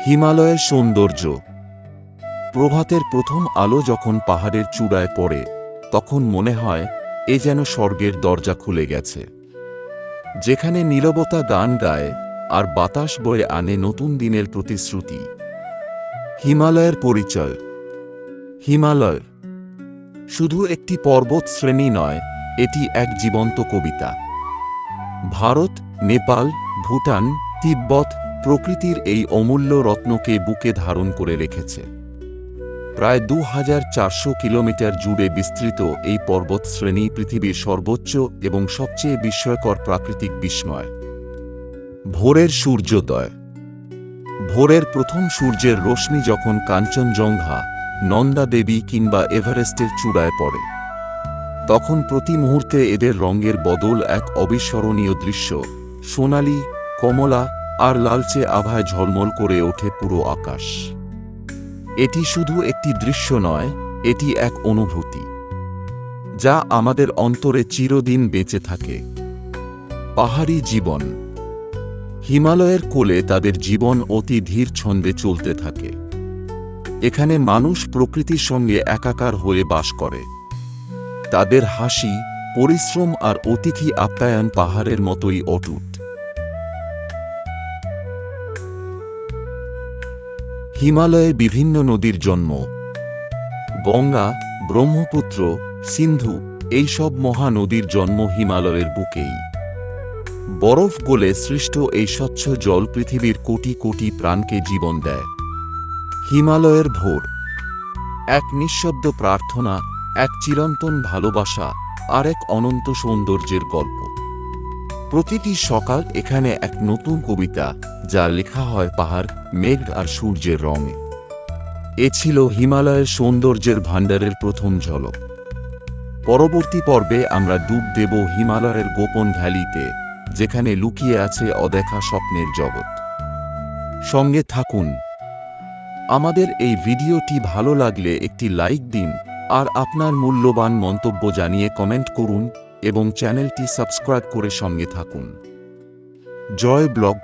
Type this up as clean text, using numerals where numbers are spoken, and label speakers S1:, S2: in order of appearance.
S1: হিমালয়ের সৌন্দর্য। প্রভাতের প্রথম আলো যখন পাহাড়ের চূড়ায় পড়ে, তখন মনে হয় এ যেন স্বর্গের দরজা খুলে গেছে, যেখানে নীরবতা গান গায় আর বাতাস বয়ে আনে নতুন দিনের প্রতিশ্রুতি। হিমালয়ের পরিচয়। হিমালয় শুধু একটি পর্বত শ্রেণী নয়, এটি এক জীবন্ত কবিতা। ভারত, নেপাল, ভুটান, তিব্বত প্রকৃতির এই অমূল্য রত্নকে বুকে ধারণ করে রেখেছে। প্রায় ২৪০০ কিলোমিটার জুড়ে বিস্তৃত এই পর্বতশ্রেণী পৃথিবীর সর্বোচ্চ এবং সবচেয়ে বিস্ময়কর প্রাকৃতিক বিস্ময়। ভোরের সূর্যোদয়। ভোরের প্রথম সূর্যের রশ্মি যখন কাঞ্চনজঙ্ঘা, নন্দা দেবী কিংবা এভারেস্টের চূড়ায় পড়ে, তখন প্রতি মুহূর্তে এদের রঙের বদল এক অবিস্মরণীয় দৃশ্য। সোনালি, কমলা আর লালচে আভায় ঝলমল করে ওঠে পুরো আকাশ। এটি শুধু একটি দৃশ্য নয়, এটি এক অনুভূতি যা আমাদের অন্তরে চিরদিন বেঁচে থাকে। পাহাড়ি জীবন। হিমালয়ের কোলে তাদের জীবন অতি ধীর ছন্দে চলতে থাকে। এখানে মানুষ প্রকৃতির সঙ্গে একাকার হয়ে বাস করে। তাদের হাসি, পরিশ্রম আর অতিথি আপ্যায়ন পাহাড়ের মতোই অটুট। হিমালয়ে বিভিন্ন নদীর জন্ম। গঙ্গা, ব্রহ্মপুত্র, সিন্ধু এই সব মহানদীর জন্ম হিমালয়ের বুকেই। বরফ গলে সৃষ্ট এই স্বচ্ছ জল পৃথিবীর কোটি কোটি প্রাণকে জীবন দেয়। হিমালয়ের ভোর। এক নিঃশব্দ প্রার্থনা, এক চিরন্তন ভালোবাসা আর এক অনন্ত সৌন্দর্যের গল্প। প্রতিটি সকাল এখানে এক নতুন কবিতা, যা লেখা হয় পাহাড়, মেঘ আর সূর্যের রঙে। এ ছিল হিমালয়ের সৌন্দর্যের ভাণ্ডারের প্রথম ঝলক। পরবর্তী পর্বে আমরা ডুব দেব হিমালয়ের গোপন ভ্যালিতে, যেখানে লুকিয়ে আছে অদেখা স্বপ্নের জগৎ। সঙ্গে থাকুন। আমাদের এই ভিডিওটি ভালো লাগলে একটি লাইক দিন আর আপনার মূল্যবান মন্তব্য জানিয়ে কমেন্ট করুন এবং চ্যানেলটি সাবস্ক্রাইব করে সঙ্গে থাকুন। জয় ব্লগ।